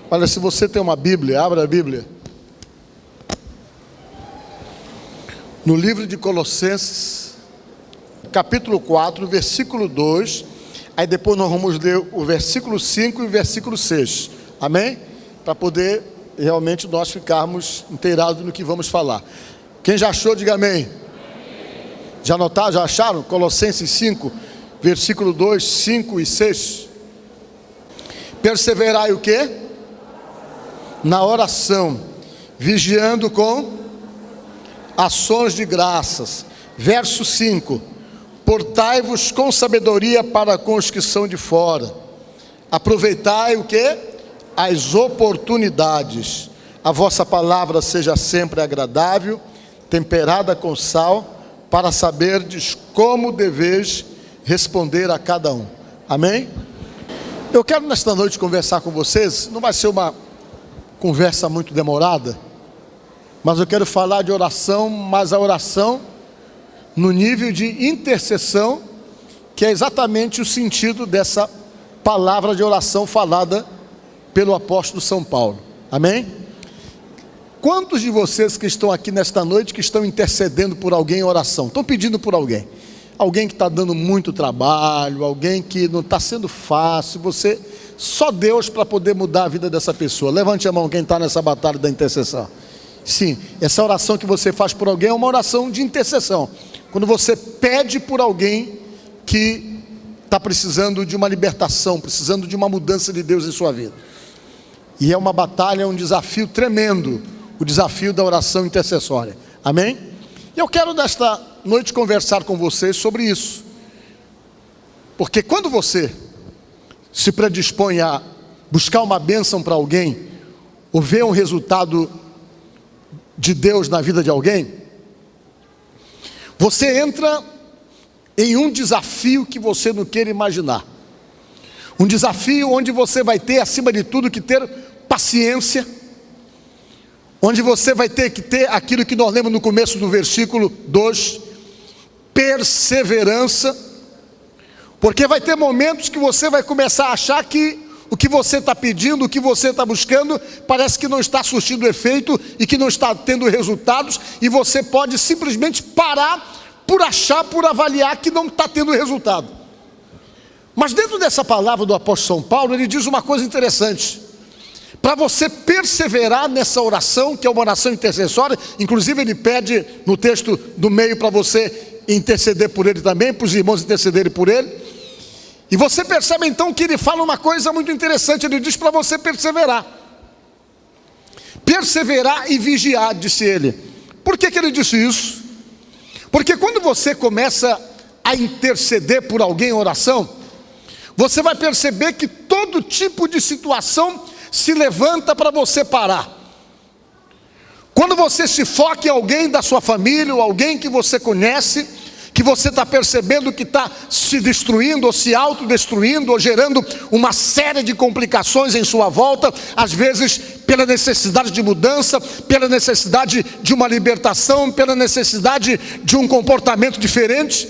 Olha, se você tem uma Bíblia, abra a Bíblia. No livro de Colossenses, capítulo 4, versículo 2. Aí depois nós vamos ler o versículo 5 e o versículo 6. Amém? Para poder realmente nós ficarmos inteirados no que vamos falar. Quem já achou, diga amém. Já anotaram, já acharam? Colossenses 5, versículo 2, 5 e 6. Perseverai o quê? Na oração, vigiando com ações de graças. Verso 5. Portai-vos com sabedoria para com os que são de fora. Aproveitai o quê? As oportunidades. A vossa palavra seja sempre agradável, temperada com sal, para saberdes como deveis responder a cada um. Amém? Eu quero nesta noite conversar com vocês. Não vai ser uma conversa muito demorada, mas eu quero falar de oração, mas a oração no nível de intercessão, que é exatamente o sentido dessa palavra de oração falada pelo apóstolo São Paulo. Amém? Quantos de vocês que estão aqui nesta noite, que estão intercedendo por alguém em oração, estão pedindo por alguém? Alguém que está dando muito trabalho, alguém que não está sendo fácil, você, só Deus para poder mudar a vida dessa pessoa. Levante a mão quem está nessa batalha da intercessão. Sim, essa oração que você faz por alguém é uma oração de intercessão. Quando você pede por alguém que está precisando de uma libertação, precisando de uma mudança de Deus em sua vida. E é uma batalha, um desafio tremendo, o desafio da oração intercessória. Amém? E eu quero nesta noite conversar com vocês sobre isso. Porque quando você se predispõe a buscar uma bênção para alguém, ou ver um resultado de Deus na vida de alguém, você entra em um desafio que você não quer imaginar. Um desafio onde você vai ter, acima de tudo, que ter paciência, onde você vai ter que ter aquilo que nós lemos no começo do versículo 2, perseverança, porque vai ter momentos que você vai começar a achar que o que você está pedindo, o que você está buscando, parece que não está surtindo efeito e que não está tendo resultados, e você pode simplesmente parar por achar, por avaliar que não está tendo resultado. Mas dentro dessa palavra do apóstolo São Paulo, ele diz uma coisa interessante. Para você perseverar nessa oração, que é uma oração intercessória, inclusive ele pede no texto do meio para você interceder por ele também, para os irmãos intercederem por ele. E você percebe então que ele fala uma coisa muito interessante. Ele diz para você perseverar. Perseverar e vigiar, disse ele. Por que ele disse isso? Porque quando você começa a interceder por alguém em oração, você vai perceber que todo tipo de situação se levanta para você parar. Quando você se foca em alguém da sua família, ou alguém que você conhece, que você está percebendo que está se destruindo, ou se autodestruindo, ou gerando uma série de complicações em sua volta, às vezes pela necessidade de mudança, pela necessidade de uma libertação, pela necessidade de um comportamento diferente,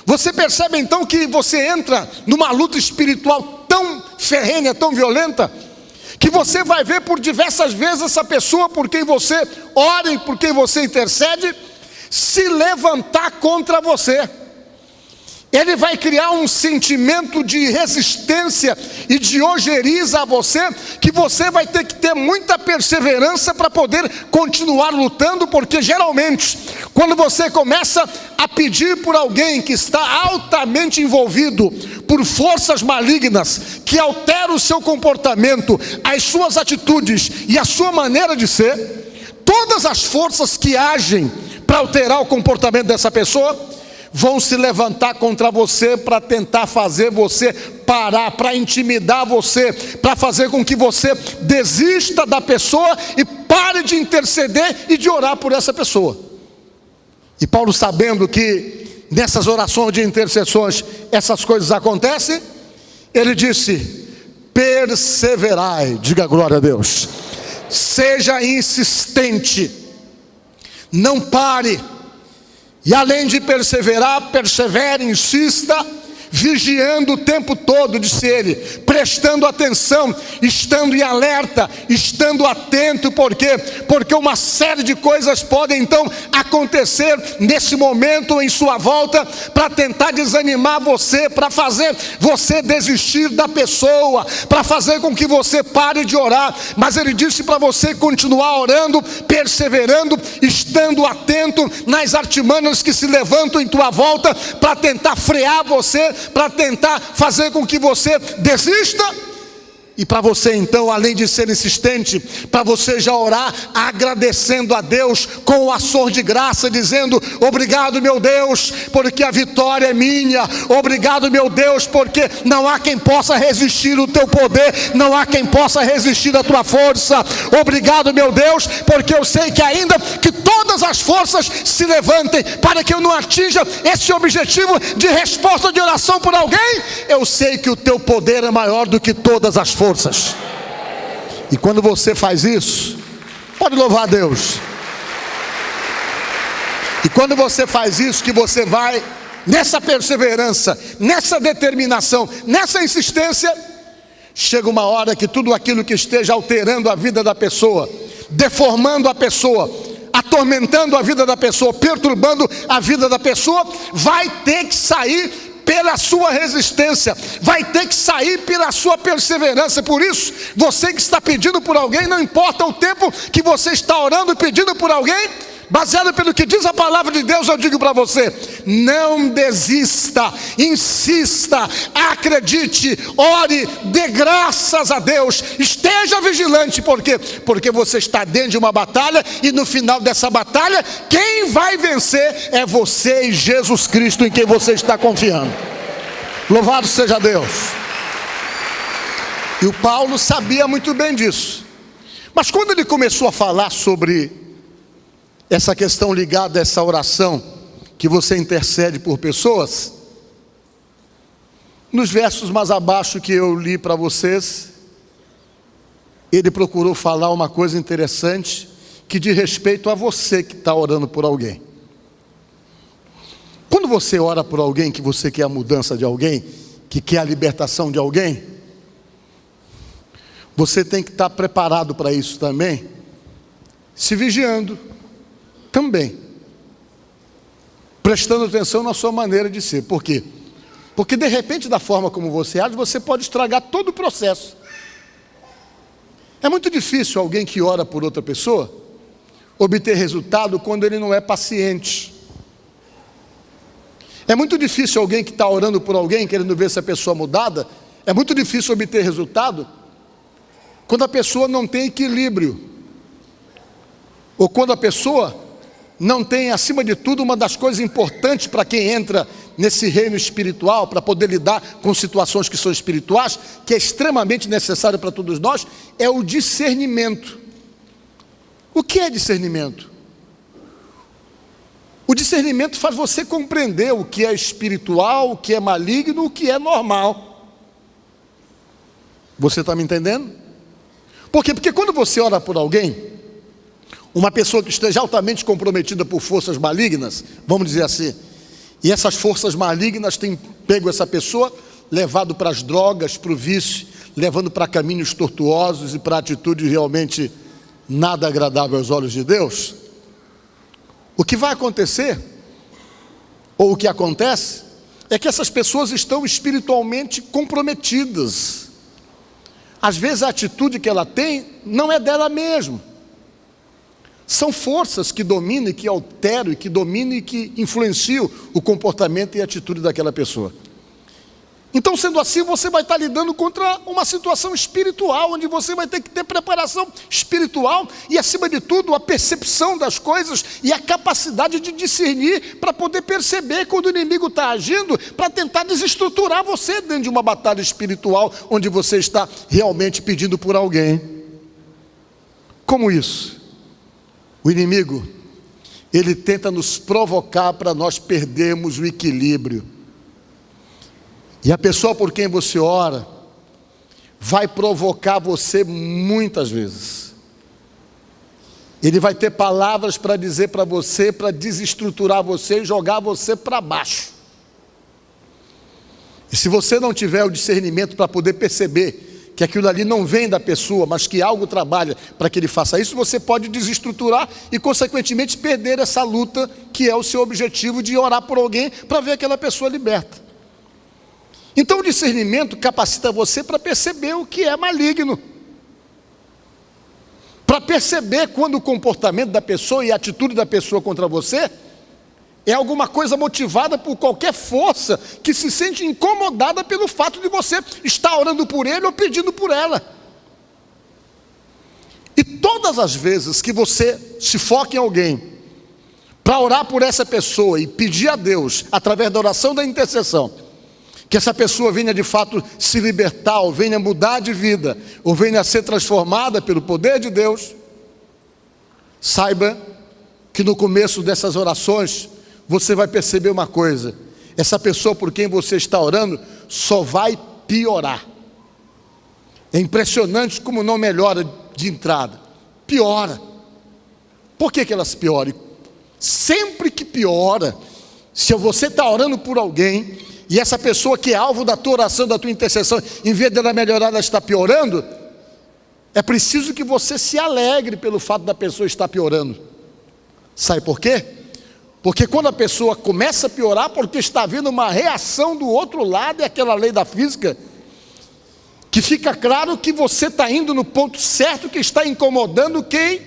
você percebe então que você entra numa luta espiritual tão ferrenha, tão violenta, que você vai ver por diversas vezes essa pessoa por quem você ora e por quem você intercede, se levantar contra você. Ele vai criar um sentimento de resistência e de ojeriza a você, que você vai ter que ter muita perseverança para poder continuar lutando, porque geralmente, quando você começa a pedir por alguém que está altamente envolvido por forças malignas, que alteram o seu comportamento, as suas atitudes e a sua maneira de ser, todas as forças que agem para alterar o comportamento dessa pessoa, vão se levantar contra você para tentar fazer você parar, para intimidar você, para fazer com que você desista da pessoa e pare de interceder e de orar por essa pessoa. E Paulo, sabendo que nessas orações de intercessões essas coisas acontecem, ele disse: perseverai, diga glória a Deus, seja insistente, não pare. E além de perseverar, persevere, insista, vigiando o tempo todo, disse ele, prestando atenção, estando em alerta, estando atento. Por quê? Porque uma série de coisas podem então acontecer nesse momento em sua volta, para tentar desanimar você, para fazer você desistir da pessoa, para fazer com que você pare de orar. Mas ele disse para você continuar orando, perseverando, estando atento nas artimanhas que se levantam em tua volta, para tentar frear você, para tentar fazer com que você desista. E para você então, além de ser insistente, para você já orar agradecendo a Deus com o açor de graça, dizendo: obrigado meu Deus, porque a vitória é minha. Obrigado meu Deus, porque não há quem possa resistir o teu poder, não há quem possa resistir a tua força. Obrigado meu Deus, porque eu sei que ainda que todas as forças se levantem para que eu não atinja esse objetivo de resposta de oração por alguém, eu sei que o teu poder é maior do que todas as forças. E quando você faz isso, pode louvar a Deus. E quando você faz isso, que você vai nessa perseverança, nessa determinação, nessa insistência, chega uma hora que tudo aquilo que esteja alterando a vida da pessoa, deformando a pessoa, atormentando a vida da pessoa, perturbando a vida da pessoa, vai ter que sair pela sua resistência, vai ter que sair pela sua perseverança. Por isso, você que está pedindo por alguém, não importa o tempo que você está orando e pedindo por alguém, baseado pelo que diz a palavra de Deus, eu digo para você: não desista, insista, acredite, ore, dê graças a Deus, esteja vigilante. Por quê? Porque você está dentro de uma batalha, e no final dessa batalha, quem vai vencer é você e Jesus Cristo, em quem você está confiando. Louvado seja Deus. E o Paulo sabia muito bem disso, mas quando ele começou a falar sobre essa questão ligada a essa oração que você intercede por pessoas, nos versos mais abaixo que eu li para vocês, ele procurou falar uma coisa interessante que diz respeito a você que está orando por alguém. Quando você ora por alguém, que você quer a mudança de alguém, que quer a libertação de alguém, você tem que estar preparado para isso também, se vigiando também, prestando atenção na sua maneira de ser. Por quê? Porque de repente, da forma como você age, você pode estragar todo o processo. É muito difícil alguém que ora por outra pessoa obter resultado quando ele não é paciente. É muito difícil alguém que está orando por alguém, querendo ver essa pessoa mudada, é muito difícil obter resultado quando a pessoa não tem equilíbrio, ou quando a pessoa não tem, acima de tudo, uma das coisas importantes para quem entra nesse reino espiritual, para poder lidar com situações que são espirituais, que é extremamente necessário para todos nós, é o discernimento. O que é discernimento? O discernimento faz você compreender o que é espiritual, o que é maligno, o que é normal. Você está me entendendo? Por quê? Porque quando você ora por alguém, uma pessoa que esteja altamente comprometida por forças malignas, vamos dizer assim, e essas forças malignas têm pego essa pessoa, levado para as drogas, para o vício, levando para caminhos tortuosos e para atitudes realmente nada agradáveis aos olhos de Deus, o que vai acontecer, ou o que acontece, é que essas pessoas estão espiritualmente comprometidas. Às vezes a atitude que ela tem não é dela mesma. São forças que dominam e que alteram, e que dominam e que influenciam o comportamento e a atitude daquela pessoa. Então, sendo assim, você vai estar lidando contra uma situação espiritual, onde você vai ter que ter preparação espiritual e, acima de tudo, a percepção das coisas e a capacidade de discernir para poder perceber quando o inimigo está agindo, para tentar desestruturar você dentro de uma batalha espiritual, onde você está realmente pedindo por alguém. Como isso? O inimigo, ele tenta nos provocar para nós perdermos o equilíbrio. E a pessoa por quem você ora vai provocar você muitas vezes. Ele vai ter palavras para dizer para você, para desestruturar você e jogar você para baixo. E se você não tiver o discernimento para poder perceber que aquilo ali não vem da pessoa, mas que algo trabalha para que ele faça isso, você pode desestruturar e, consequentemente, perder essa luta que é o seu objetivo de orar por alguém para ver aquela pessoa liberta. Então o discernimento capacita você para perceber o que é maligno, para perceber quando o comportamento da pessoa e a atitude da pessoa contra você é alguma coisa motivada por qualquer força que se sente incomodada pelo fato de você estar orando por ele ou pedindo por ela. E todas as vezes que você se foca em alguém para orar por essa pessoa e pedir a Deus, através da oração da intercessão, que essa pessoa venha de fato se libertar, ou venha mudar de vida, ou venha a ser transformada pelo poder de Deus, saiba que no começo dessas orações, você vai perceber uma coisa: essa pessoa por quem você está orando só vai piorar. É impressionante como não melhora de entrada, piora. Por que elas pioram? Sempre que piora, se você está orando por alguém, e essa pessoa que é alvo da tua oração, da tua intercessão, em vez dela melhorar, ela está piorando, é preciso que você se alegre pelo fato da pessoa estar piorando. Sabe por quê? Porque quando a pessoa começa a piorar, porque está havendo uma reação do outro lado, é aquela lei da física, que fica claro que você está indo no ponto certo, que está incomodando quem,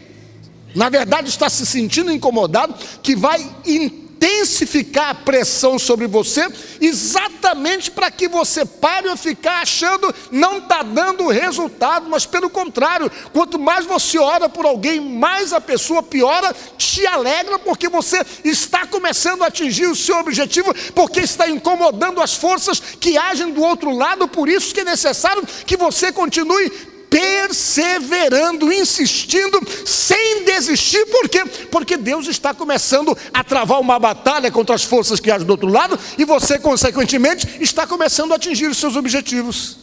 na verdade, está se sentindo incomodado, que vai intensificar a pressão sobre você, exatamente para que você pare a ficar achando não está dando resultado, mas pelo contrário, quanto mais você ora por alguém, mais a pessoa piora, te alegra, porque você está começando a atingir o seu objetivo, porque está incomodando as forças que agem do outro lado. Por isso que é necessário que você continue perseverando, insistindo, sem desistir. Por quê? Porque Deus está começando a travar uma batalha contra as forças que agem do outro lado, e você, consequentemente, está começando a atingir os seus objetivos.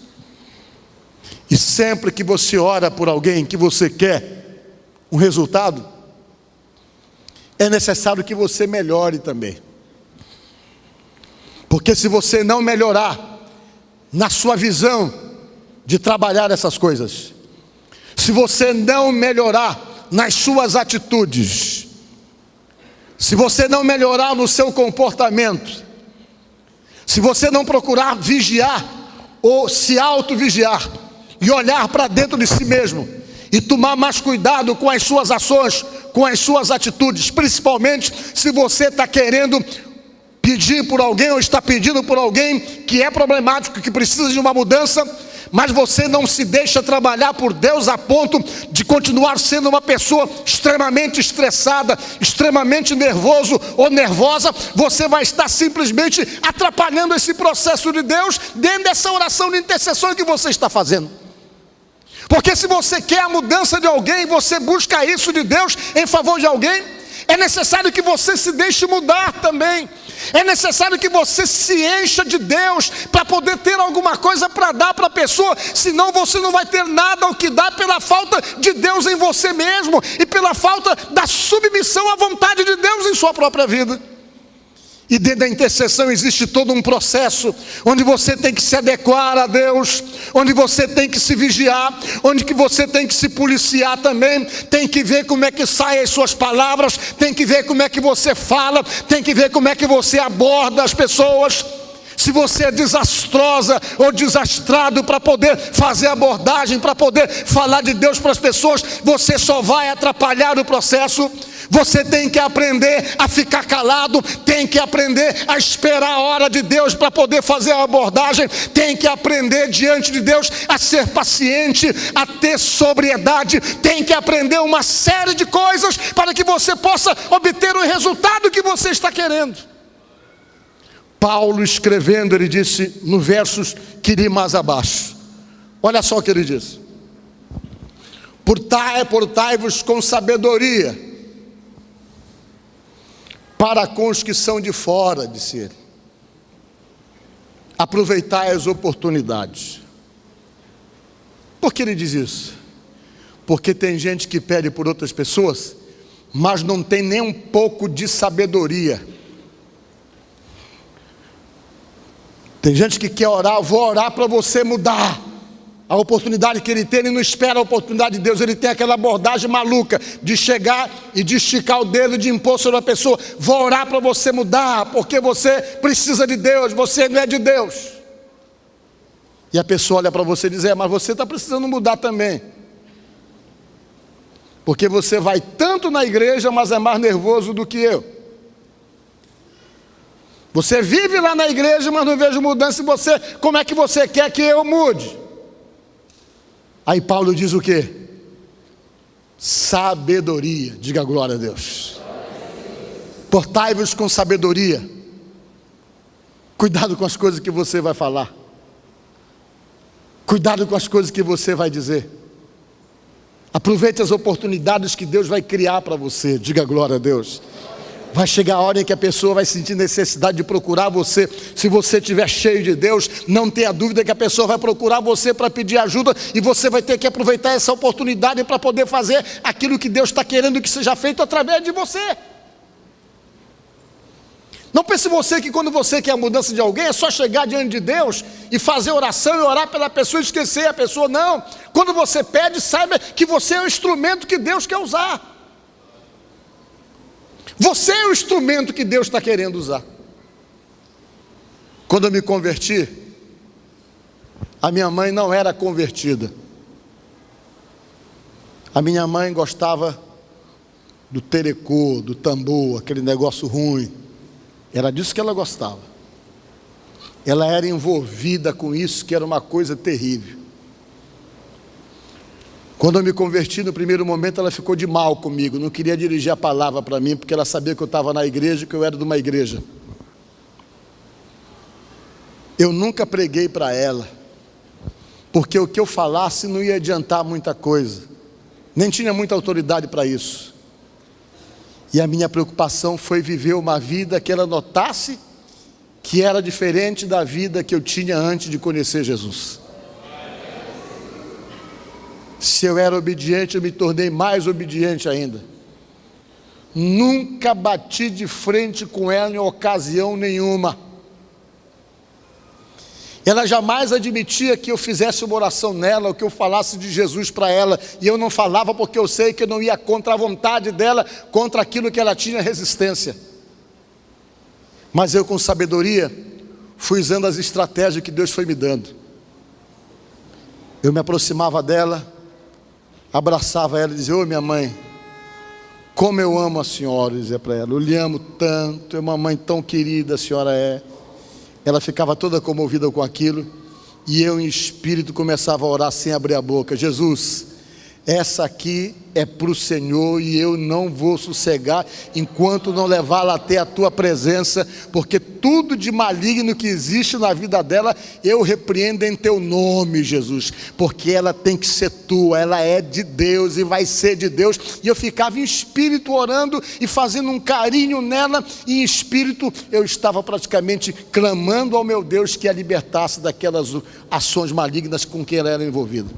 E sempre que você ora por alguém que você quer um resultado, é necessário que você melhore também. Porque se você não melhorar na sua visão de trabalhar essas coisas, se você não melhorar nas suas atitudes, se você não melhorar no seu comportamento, se você não procurar vigiar ou se auto-vigiar e olhar para dentro de si mesmo e tomar mais cuidado com as suas ações, com as suas atitudes, principalmente se você está querendo pedir por alguém ou está pedindo por alguém que é problemático, que precisa de uma mudança, mas você não se deixa trabalhar por Deus a ponto de continuar sendo uma pessoa extremamente estressada, extremamente nervoso ou nervosa, você vai estar simplesmente atrapalhando esse processo de Deus dentro dessa oração de intercessão que você está fazendo. Porque se você quer a mudança de alguém, você busca isso de Deus em favor de alguém, é necessário que você se deixe mudar também. É necessário que você se encha de Deus para poder ter alguma coisa para dar para a pessoa, senão você não vai ter nada o que dar pela falta de Deus em você mesmo e pela falta da submissão à vontade de Deus em sua própria vida. E dentro da intercessão existe todo um processo, onde você tem que se adequar a Deus, onde você tem que se vigiar, onde que você tem que se policiar também, tem que ver como é que saem as suas palavras, tem que ver como é que você fala, tem que ver como é que você aborda as pessoas. Se você é desastrosa ou desastrado para poder fazer abordagem, para poder falar de Deus para as pessoas, você só vai atrapalhar o processo. Você tem que aprender a ficar calado, tem que aprender a esperar a hora de Deus para poder fazer a abordagem, tem que aprender diante de Deus a ser paciente, a ter sobriedade, tem que aprender uma série de coisas para que você possa obter o resultado que você está querendo. Paulo escrevendo, ele disse no versos que li mais abaixo, olha só o que ele diz: portai-vos com sabedoria para com os que são de fora, disse ele. Aproveitai as oportunidades. Por que ele diz isso? Porque tem gente que pede por outras pessoas, mas não tem nem um pouco de sabedoria. Tem gente que quer orar, eu vou orar para você mudar. A oportunidade que ele tem, ele não espera a oportunidade de Deus. Ele tem aquela abordagem maluca de chegar e de esticar o dedo, de impor sobre a pessoa. Vou orar para você mudar, porque você precisa de Deus, você não é de Deus. E a pessoa olha para você e diz, mas você está precisando mudar também. Porque você vai tanto na igreja, mas é mais nervoso do que eu. Você vive lá na igreja, mas não vejo mudança em você. Como é que você quer que eu mude? Aí Paulo diz o quê? Sabedoria. Diga glória a Deus. Portai-vos com sabedoria. Cuidado com as coisas que você vai falar. Cuidado com as coisas que você vai dizer. Aproveite as oportunidades que Deus vai criar para você. Diga glória a Deus. Vai chegar a hora em que a pessoa vai sentir necessidade de procurar você. Se você estiver cheio de Deus, não tenha dúvida que a pessoa vai procurar você para pedir ajuda. E você vai ter que aproveitar essa oportunidade para poder fazer aquilo que Deus está querendo que seja feito através de você. Não pense você que quando você quer a mudança de alguém, é só chegar diante de Deus e fazer oração e orar pela pessoa e esquecer a pessoa. Não. Quando você pede, saiba que você é o instrumento que Deus quer usar. Você é o instrumento que Deus está querendo usar. Quando eu me converti, a minha mãe não era convertida. A minha mãe gostava do terecô, do tambor, aquele negócio ruim. Era disso que ela gostava. Ela era envolvida com isso, que era uma coisa terrível. Quando eu me converti, no primeiro momento, ela ficou de mal comigo, não queria dirigir a palavra para mim, porque ela sabia que eu estava na igreja, que eu era de uma igreja. Eu nunca preguei para ela, porque o que eu falasse não ia adiantar muita coisa, nem tinha muita autoridade para isso. E a minha preocupação foi viver uma vida que ela notasse que era diferente da vida que eu tinha antes de conhecer Jesus. Se eu era obediente, eu me tornei mais obediente ainda. Nunca bati de frente com ela em ocasião nenhuma. Ela jamais admitia que eu fizesse uma oração nela, ou que eu falasse de Jesus para ela, e eu não falava porque eu sei que eu não ia contra a vontade dela, contra aquilo que ela tinha resistência. Mas eu, com sabedoria, fui usando as estratégias que Deus foi me dando. Eu me aproximava dela, abraçava ela e dizia, minha mãe, como eu amo a senhora, dizia para ela, eu lhe amo tanto, é uma mãe tão querida, a senhora é. Ela ficava toda comovida com aquilo, e eu em espírito começava a orar sem abrir a boca, Jesus, essa aqui é para o Senhor, e eu não vou sossegar, enquanto não levá-la até a tua presença, porque tudo de maligno que existe na vida dela, eu repreendo em teu nome, Jesus, porque ela tem que ser tua, ela é de Deus, e vai ser de Deus. E eu ficava em espírito orando, e fazendo um carinho nela, e em espírito eu estava praticamente clamando ao meu Deus, que a libertasse daquelas ações malignas com que ela era envolvida.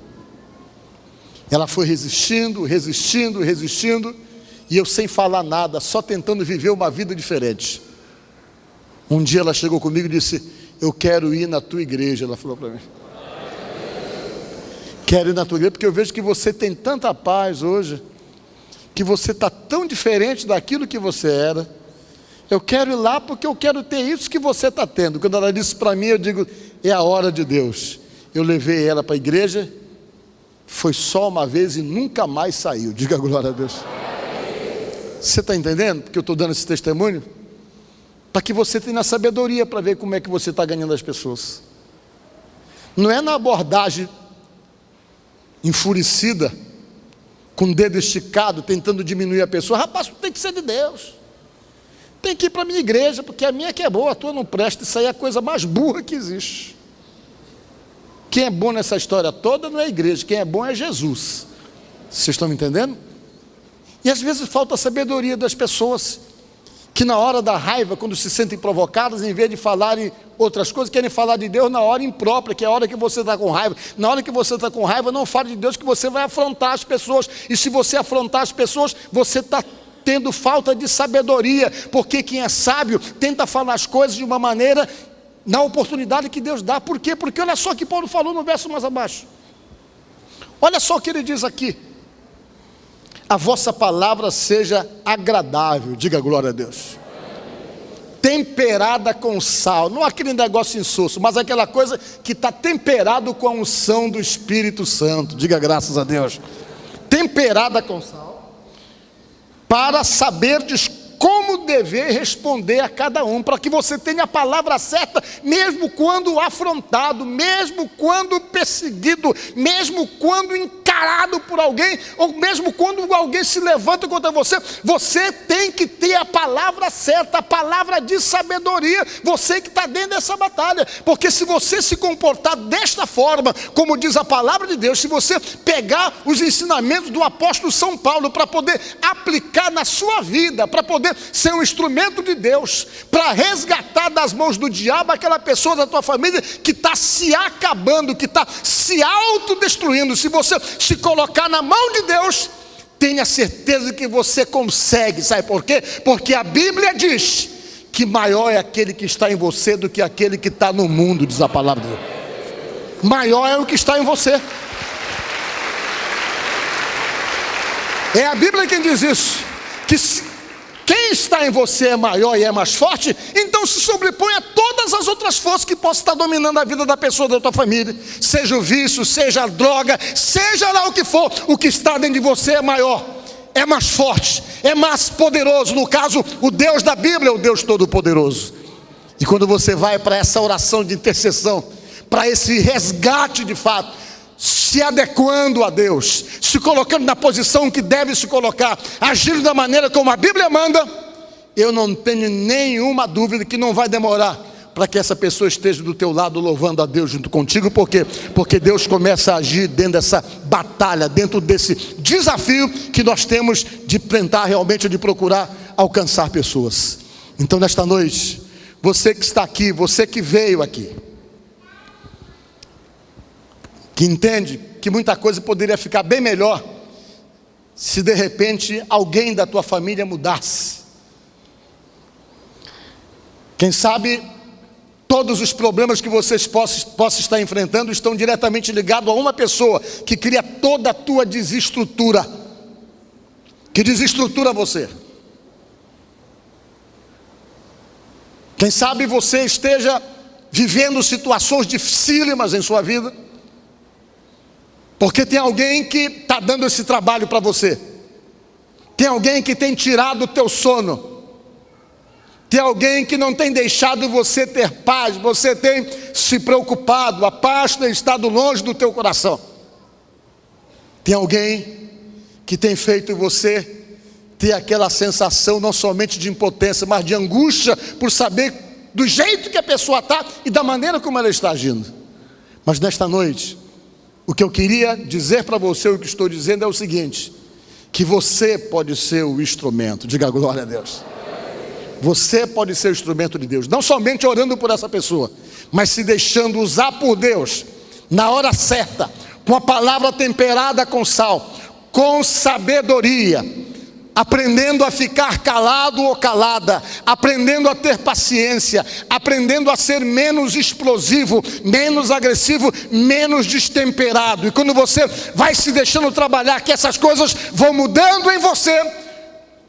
Ela foi resistindo, resistindo, resistindo, e eu sem falar nada, só tentando viver uma vida diferente. Um dia ela chegou comigo e disse, eu quero ir na tua igreja. Ela falou para mim, quero ir na tua igreja, porque eu vejo que você tem tanta paz hoje, que você está tão diferente daquilo que você era. Eu quero ir lá porque eu quero ter isso que você está tendo. Quando ela disse para mim, eu digo, é a hora de Deus. Eu levei ela para a igreja, foi só uma vez e nunca mais saiu. Diga glória a Deus. Você está entendendo porque eu estou dando esse testemunho? Para que você tenha sabedoria para ver como é que você está ganhando as pessoas. Não é na abordagem enfurecida, com o dedo esticado, tentando diminuir a pessoa. Rapaz, tem que ser de Deus, tem que ir para a minha igreja, porque a minha que é boa, a tua não presta. Isso aí é a coisa mais burra que existe. Quem é bom nessa história toda não é a igreja, quem é bom é Jesus. Vocês estão me entendendo? E às vezes falta a sabedoria das pessoas, que na hora da raiva, quando se sentem provocadas, em vez de falarem outras coisas, querem falar de Deus na hora imprópria, que é a hora que você está com raiva. Na hora que você está com raiva, não fale de Deus, que você vai afrontar as pessoas, e se você afrontar as pessoas, você está tendo falta de sabedoria, porque quem é sábio tenta falar as coisas de uma maneira na oportunidade que Deus dá. Por quê? Porque olha só o que Paulo falou no verso mais abaixo. Olha só o que ele diz aqui: a vossa palavra seja agradável, diga glória a Deus, temperada com sal, não aquele negócio insosso, mas aquela coisa que está temperado com a unção do Espírito Santo, diga graças a Deus, temperada com sal, para saberdes como dever responder a cada um, para que você tenha a palavra certa, mesmo quando afrontado, mesmo quando perseguido, mesmo quando encarado por alguém, ou mesmo quando alguém se levanta contra você. Você tem que ter a palavra certa, a palavra de sabedoria, você que está dentro dessa batalha, porque se você se comportar desta forma, como diz a palavra de Deus, se você pegar os ensinamentos do apóstolo São Paulo, para poder aplicar na sua vida, para poder ser um instrumento de Deus, para resgatar das mãos do diabo aquela pessoa da tua família que está se acabando, que está se autodestruindo, se você se colocar na mão de Deus, tenha certeza que você consegue. Sabe por quê? Porque a Bíblia diz que maior é aquele que está em você do que aquele que está no mundo, diz a palavra de Deus. Maior é o que está em você. É a Bíblia quem diz isso, que quem está em você é maior e é mais forte, então se sobrepõe a todas as outras forças que possam estar dominando a vida da pessoa, da tua família, seja o vício, seja a droga, seja lá o que for, o que está dentro de você é maior, é mais forte, é mais poderoso. No caso, o Deus da Bíblia é o Deus Todo-Poderoso. E quando você vai para essa oração de intercessão, para esse resgate de fato, se adequando a Deus, se colocando na posição que deve se colocar, agindo da maneira como a Bíblia manda, eu não tenho nenhuma dúvida que não vai demorar para que essa pessoa esteja do teu lado louvando a Deus junto contigo. Por quê? Porque Deus começa a agir dentro dessa batalha, dentro desse desafio que nós temos de tentar realmente, de procurar alcançar pessoas. Então nesta noite, você que está aqui, você que veio aqui, que entende que muita coisa poderia ficar bem melhor se de repente alguém da tua família mudasse. Quem sabe todos os problemas que vocês possam estar enfrentando estão diretamente ligados a uma pessoa que cria toda a tua desestrutura, que desestrutura você. Quem sabe você esteja vivendo situações dificílimas em sua vida, porque tem alguém que está dando esse trabalho para você, tem alguém que tem tirado o teu sono, tem alguém que não tem deixado você ter paz, você tem se preocupado, a paz tem estado longe do teu coração. Tem alguém que tem feito você ter aquela sensação não somente de impotência, mas de angústia por saber do jeito que a pessoa está e da maneira como ela está agindo. Mas nesta noite, o que eu queria dizer para você, o que estou dizendo é o seguinte: que você pode ser o instrumento, diga glória a Deus. Você pode ser o instrumento de Deus, não somente orando por essa pessoa, mas se deixando usar por Deus, na hora certa, com a palavra temperada com sal, com sabedoria, aprendendo a ficar calado ou calada, aprendendo a ter paciência, aprendendo a ser menos explosivo, menos agressivo, menos destemperado. E quando você vai se deixando trabalhar, que essas coisas vão mudando em você,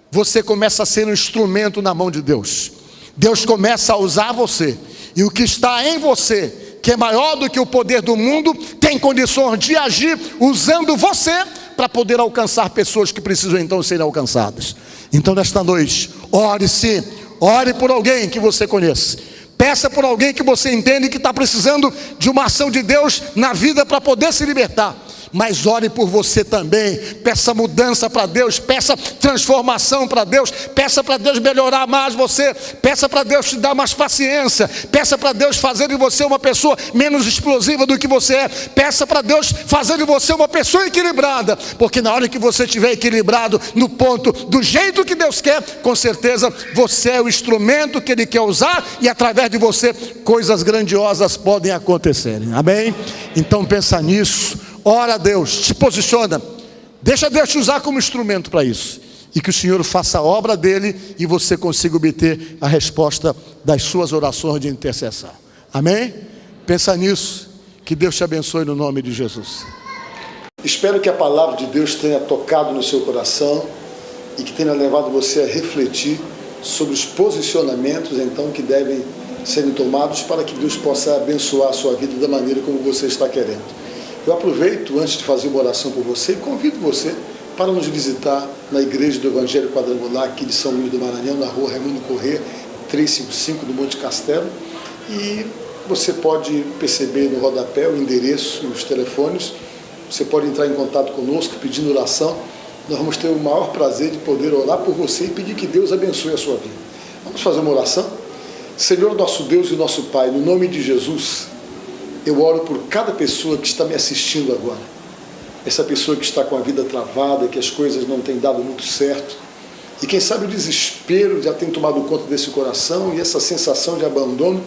você começa a ser um instrumento na mão de Deus. Deus começa a usar você, e o que está em você, que é maior do que o poder do mundo, tem condições de agir usando você para poder alcançar pessoas que precisam então serem alcançadas. Então nesta noite, ore por alguém que você conhece, peça por alguém que você entende que está precisando de uma ação de Deus na vida para poder se libertar. Mas ore por você também, peça mudança para Deus, peça transformação para Deus, peça para Deus melhorar mais você, peça para Deus te dar mais paciência, peça para Deus fazer de você uma pessoa menos explosiva do que você é, peça para Deus fazer de você uma pessoa equilibrada, porque na hora que você estiver equilibrado no ponto, do jeito que Deus quer, com certeza você é o instrumento que Ele quer usar, e através de você coisas grandiosas podem acontecer, amém? Então pensa nisso. Ora a Deus, se posiciona, deixa Deus te usar como instrumento para isso, e que o Senhor faça a obra dele e você consiga obter a resposta das suas orações de intercessão. Amém? Pensa nisso. Que Deus te abençoe no nome de Jesus. Espero que a palavra de Deus tenha tocado no seu coração e que tenha levado você a refletir sobre os posicionamentos, então, que devem serem tomados para que Deus possa abençoar a sua vida da maneira como você está querendo. Eu aproveito, antes de fazer uma oração por você, e convido você para nos visitar na Igreja do Evangelho Quadrangular, aqui de São Luís do Maranhão, na rua Raimundo Corrêa, 355 do Monte Castelo. E você pode perceber no rodapé o endereço e os telefones. Você pode entrar em contato conosco pedindo oração. Nós vamos ter o maior prazer de poder orar por você e pedir que Deus abençoe a sua vida. Vamos fazer uma oração? Senhor, nosso Deus e nosso Pai, no nome de Jesus, eu oro por cada pessoa que está me assistindo agora. Essa pessoa que está com a vida travada, que as coisas não têm dado muito certo. E quem sabe o desespero já tem tomado conta desse coração e essa sensação de abandono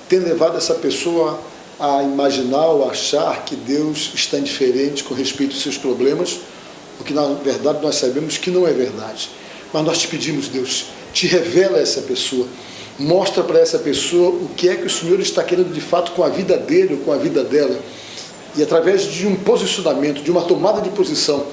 tem levado essa pessoa a imaginar ou achar que Deus está indiferente com respeito aos seus problemas, o que na verdade nós sabemos que não é verdade. Mas nós te pedimos, Deus, te revela essa pessoa, mostra para essa pessoa o que é que o Senhor está querendo de fato com a vida dele ou com a vida dela, e através de um posicionamento, de uma tomada de posição,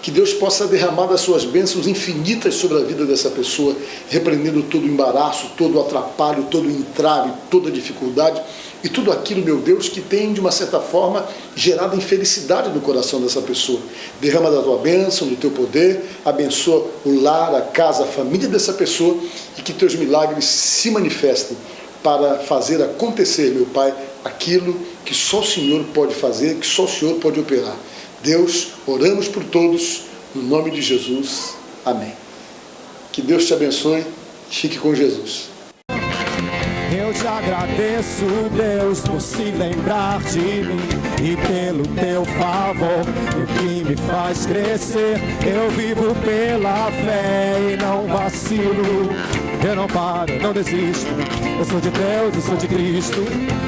que Deus possa derramar das suas bênçãos infinitas sobre a vida dessa pessoa, repreendendo todo o embaraço, todo o atrapalho, todo o entrave, toda a dificuldade e tudo aquilo, meu Deus, que tem, de uma certa forma, gerado infelicidade no coração dessa pessoa. Derrama da tua bênção, do teu poder, abençoa o lar, a casa, a família dessa pessoa e que teus milagres se manifestem para fazer acontecer, meu Pai, aquilo que só o Senhor pode fazer, que só o Senhor pode operar. Deus, oramos por todos, no nome de Jesus. Amém. Que Deus te abençoe. Fique com Jesus. Eu te agradeço, Deus, por se lembrar de mim e pelo teu favor, o que me faz crescer. Eu vivo pela fé e não vacilo. Eu não paro, não desisto. Eu sou de Deus, eu sou de Cristo.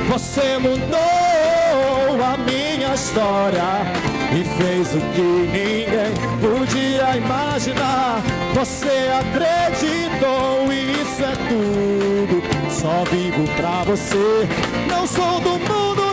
Você mudou a minha história e fez o que ninguém podia imaginar. Você acreditou e isso é tudo. Só vivo pra você. Não sou do mundo.